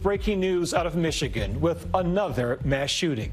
breaking news out of Michigan with another mass shooting.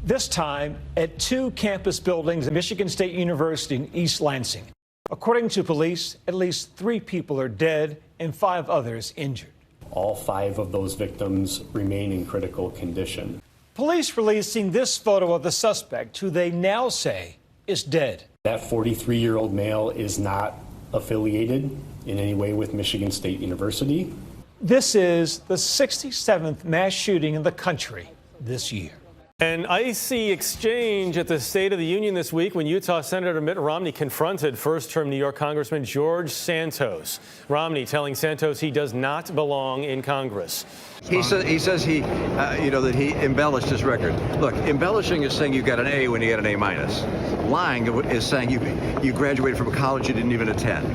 This time at two campus buildings at Michigan State University in East Lansing. According to police, at least 3 people are dead and 5 others injured. All 5 of those victims remain in critical condition. Police releasing this photo of the suspect, who they now say is dead. That 43-year-old male is not affiliated in any way with Michigan State University. This is the 67th mass shooting in the country this year. An icy exchange at the State of the Union this week when Utah Senator Mitt Romney confronted first-term New York Congressman George Santos. Romney telling Santos he does not belong in Congress. He says he embellished his record. Look, embellishing is saying you got an A when you get an A-. Lying is saying you graduated from a college you didn't even attend.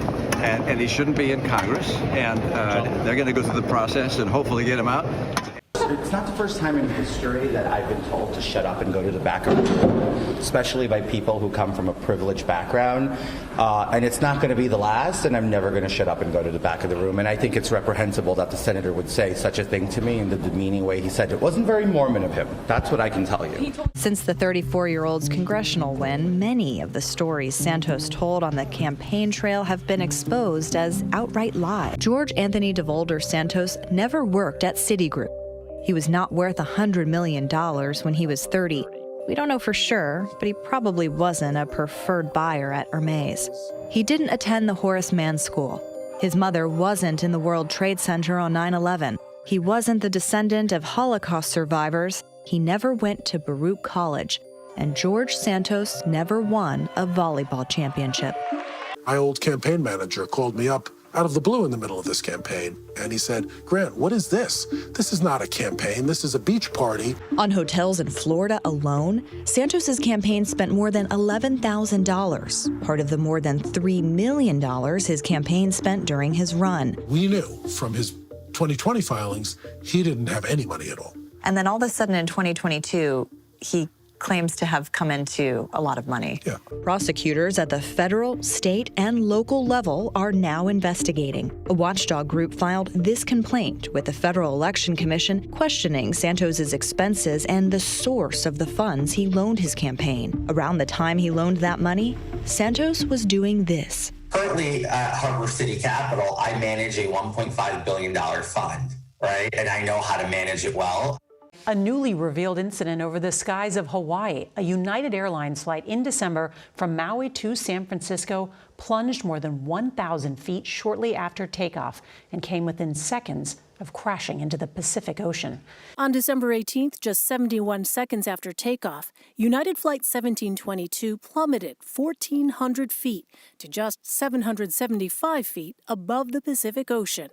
And he shouldn't be in Congress. And they're going to go through the process and hopefully get him out. It's not the first time in history that I've been told to shut up and go to the back of the room, especially by people who come from a privileged background. And it's not going to be the last, and I'm never going to shut up and go to the back of the room. And I think it's reprehensible that the senator would say such a thing to me in the demeaning way he said. It wasn't very Mormon of him. That's what I can tell you. Since the 34-year-old's congressional win, many of the stories Santos told on the campaign trail have been exposed as outright lies. George Anthony DeVolder Santos never worked at Citigroup. He was not worth $100 million when he was 30. We don't know for sure, but he probably wasn't a preferred buyer at Hermes. He didn't attend the Horace Mann School. His mother wasn't in the World Trade Center on 9/11. He wasn't the descendant of Holocaust survivors. He never went to Baruch College. And George Santos never won a volleyball championship. My old campaign manager called me up out of the blue in the middle of this campaign, and he said, "Grant, what is this? This is not a campaign. This is a beach party." On hotels in Florida alone, Santos's campaign spent more than $11,000, part of the more than $3 million his campaign spent during his run. We knew from his 2020 filings he didn't have any money at all. And then all of a sudden in 2022, he claims to have come into a lot of money. Yeah. Prosecutors at the federal, state, and local level are now investigating. A watchdog group filed this complaint with the Federal Election Commission, questioning Santos's expenses and the source of the funds he loaned his campaign. Around the time he loaned that money, Santos was doing this. Currently at Harbor City Capital, I manage a $1.5 billion fund, right? And I know how to manage it well. A newly revealed incident over the skies of Hawaii. A United Airlines flight in December from Maui to San Francisco plunged more than 1,000 feet shortly after takeoff and came within seconds of crashing into the Pacific Ocean. On December 18th, just 71 seconds after takeoff, United Flight 1722 plummeted 1,400 feet to just 775 feet above the Pacific Ocean.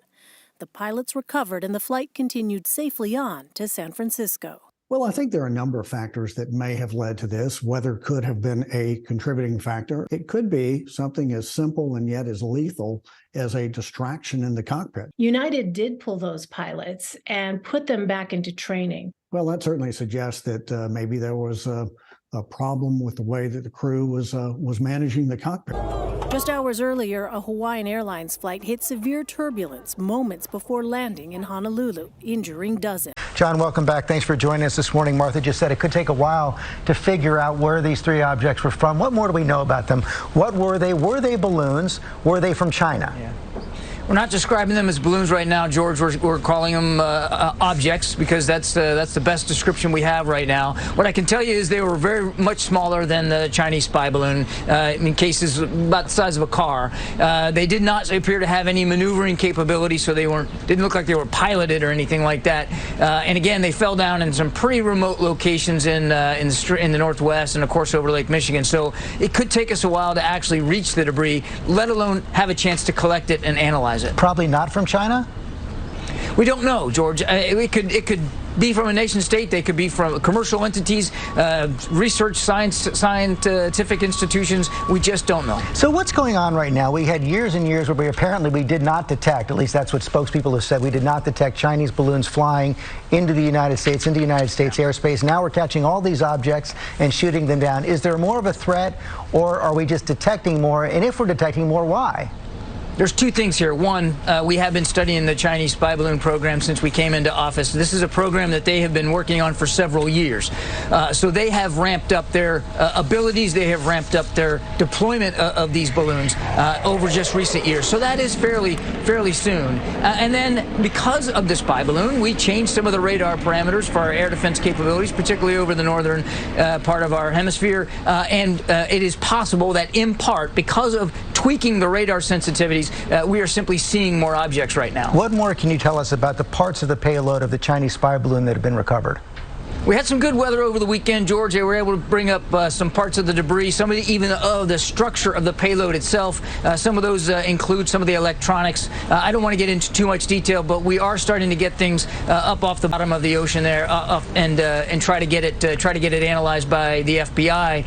The pilots recovered and the flight continued safely on to San Francisco. Well, I think there are a number of factors that may have led to this. Weather could have been a contributing factor. It could be something as simple and yet as lethal as a distraction in the cockpit. United did pull those pilots and put them back into training. Well, that certainly suggests that maybe there was a problem with the way that the crew was managing the cockpit. Just hours earlier, a Hawaiian Airlines flight hit severe turbulence moments before landing in Honolulu, injuring dozens. John, welcome back. Thanks for joining us this morning. Martha just said it could take a while to figure out where these 3 objects were from. What more do we know about them? What were they? Were they balloons? Were they from China? Yeah. We're not describing them as balloons right now, George. We're calling them objects because that's the best description we have right now. What I can tell you is they were very much smaller than the Chinese spy balloon, in cases about the size of a car. They did not appear to have any maneuvering capability, so they didn't look like they were piloted or anything like that. And again, they fell down in some pretty remote locations in the Northwest and, of course, over Lake Michigan. So it could take us a while to actually reach the debris, let alone have a chance to collect it and analyze it. Probably not from China? We don't know, George. It could be from a nation state. They could be from commercial entities, research, scientific institutions. We just don't know. So what's going on right now? We had years and years where we did not detect, at least that's what spokespeople have said, we did not detect Chinese balloons flying into the United States airspace. Now we're catching all these objects and shooting them down. Is there more of a threat, or are we just detecting more? And if we're detecting more, why? There's two things here. One, we have been studying the Chinese spy balloon program since we came into office. This is a program that they have been working on for several years. So they have ramped up their abilities. They have ramped up their deployment of these balloons over just recent years. So that is fairly soon. And then because of the spy balloon, we changed some of the radar parameters for our air defense capabilities, particularly over the northern part of our hemisphere. And it is possible that in part, because of tweaking the radar sensitivities, we are simply seeing more objects right now. What more can you tell us about the parts of the payload of the Chinese spy balloon that have been recovered? We had some good weather over the weekend, George. They were able to bring up some parts of the debris, some of the structure of the payload itself. Some of those include some of the electronics. I don't want to get into too much detail, but we are starting to get things up off the bottom of the ocean there, and try to get it analyzed by the FBI.